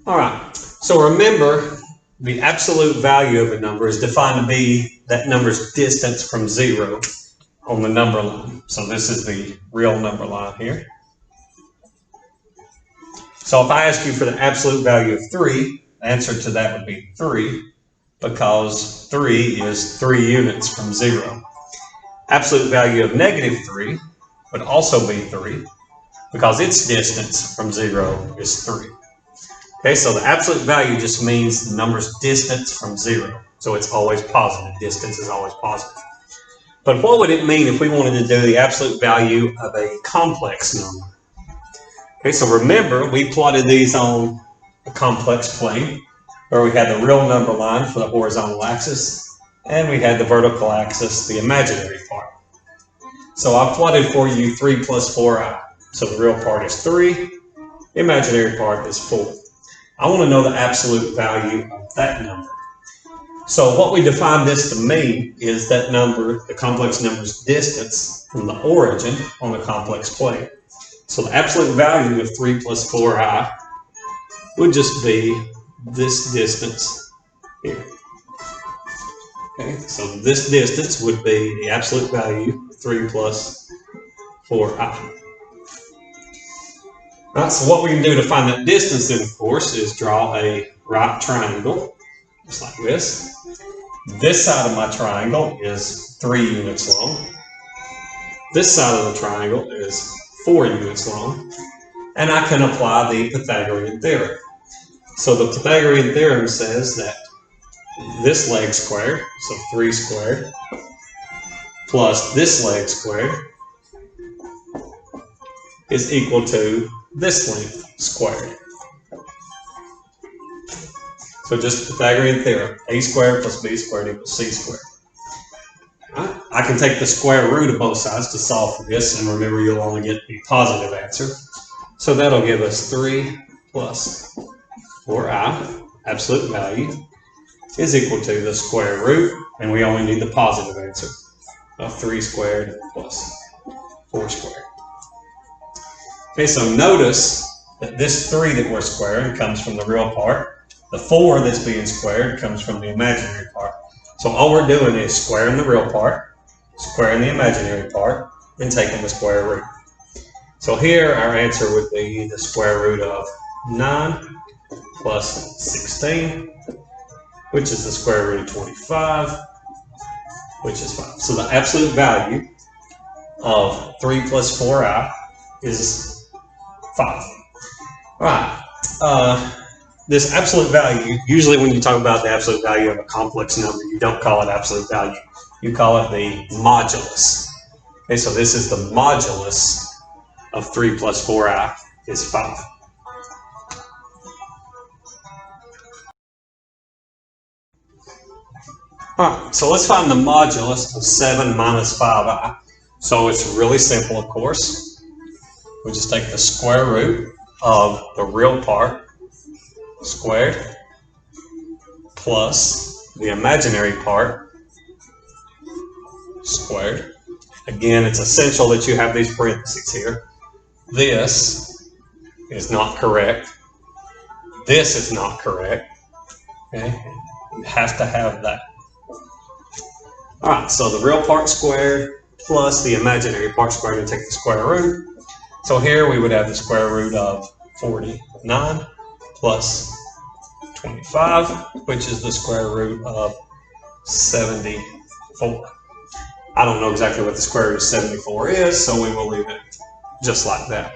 All right, so remember the absolute value of a number is defined to be that number's distance from zero on the number line. So this is the real number line here. So if I ask you for the absolute value of 3, the answer to that would be 3, because 3 is 3 units from 0. Absolute value of negative 3 would also be 3, because its distance from 0 is 3. Okay, so the absolute value just means the number's distance from 0. So it's always positive. Distance is always positive. But what would it mean if we wanted to do the absolute value of a complex number? Okay, so remember, we plotted these on a complex plane where we had the real number line for the horizontal axis, and we had the vertical axis, the imaginary part. So I plotted for you 3 plus 4i. So the real part is 3, the imaginary part is 4. I want to know the absolute value of that number. So what we define this to mean is that number, the complex number's distance from the origin on the complex plane. So the absolute value of 3 plus 4i would just be this distance here. Okay, so this distance would be the absolute value of 3 plus 4i. All right, so what we can do to find that distance then, of course, is draw a right triangle, just like this. This side of my triangle is 3 units long. This side of the triangle is 4 units long. And I can apply the Pythagorean theorem. So the Pythagorean theorem says that this leg squared, so 3 squared, plus this leg squared is equal to this length squared. So just the Pythagorean theorem, a squared plus b squared equals c squared. Right. I can take the square root of both sides to solve for this, and remember you'll only get the positive answer. So that'll give us 3 plus 4i, absolute value, is equal to the square root, and we only need the positive answer of 3 squared plus 4 squared. Okay, so notice that this 3 that we're squaring comes from the real part. The 4 that's being squared comes from the imaginary part. So all we're doing is squaring the real part, squaring the imaginary part, and taking the square root. So here our answer would be the square root of 9 plus 16, which is the square root of 25, which is 5. So the absolute value of 3 plus 4i is 5. All right. This absolute value, usually when you talk about the absolute value of a complex number, you don't call it absolute value. You call it the modulus. Okay, so this is the modulus of 3 plus 4i is 5. All right, so let's find the modulus of 7 minus 5i. So it's really simple, of course. We just take the square root of the real part squared plus the imaginary part squared. Again, it's essential that you have these parentheses here. This is not correct. This is not correct. Okay, you have to have that. All right, so the real part squared plus the imaginary part squared, and take the square root. So here we would have the square root of 49 plus 25, which is the square root of 74. I don't know exactly what the square root of 74 is, so we will leave it just like that.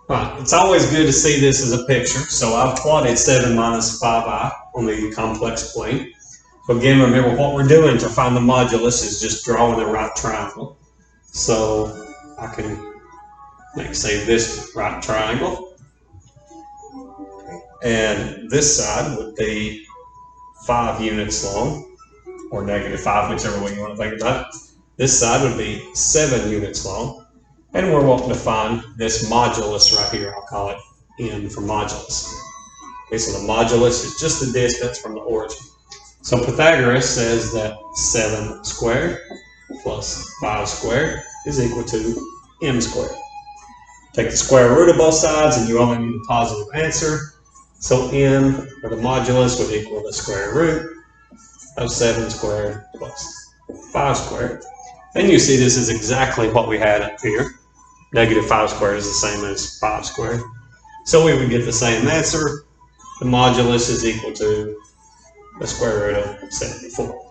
All right, it's always good to see this as a picture. So I've plotted 7 minus 5i on the complex plane. So again, remember what we're doing to find the modulus is just drawing a right triangle. So I can say this right triangle. And this side would be 5 units long, or negative 5, whichever way you want to think about it. This side would be 7 units long. And we're wanting to find this modulus right here. I'll call it n for modulus. Okay, so the modulus is just the distance from the origin. So Pythagoras says that 7 squared plus 5 squared is equal to m squared. Take the square root of both sides and you only need a positive answer. So n, or the modulus, would equal the square root of 7 squared plus 5 squared. And you see this is exactly what we had up here. Negative 5 squared is the same as 5 squared. So we would get the same answer. The modulus is equal to the square root of 74.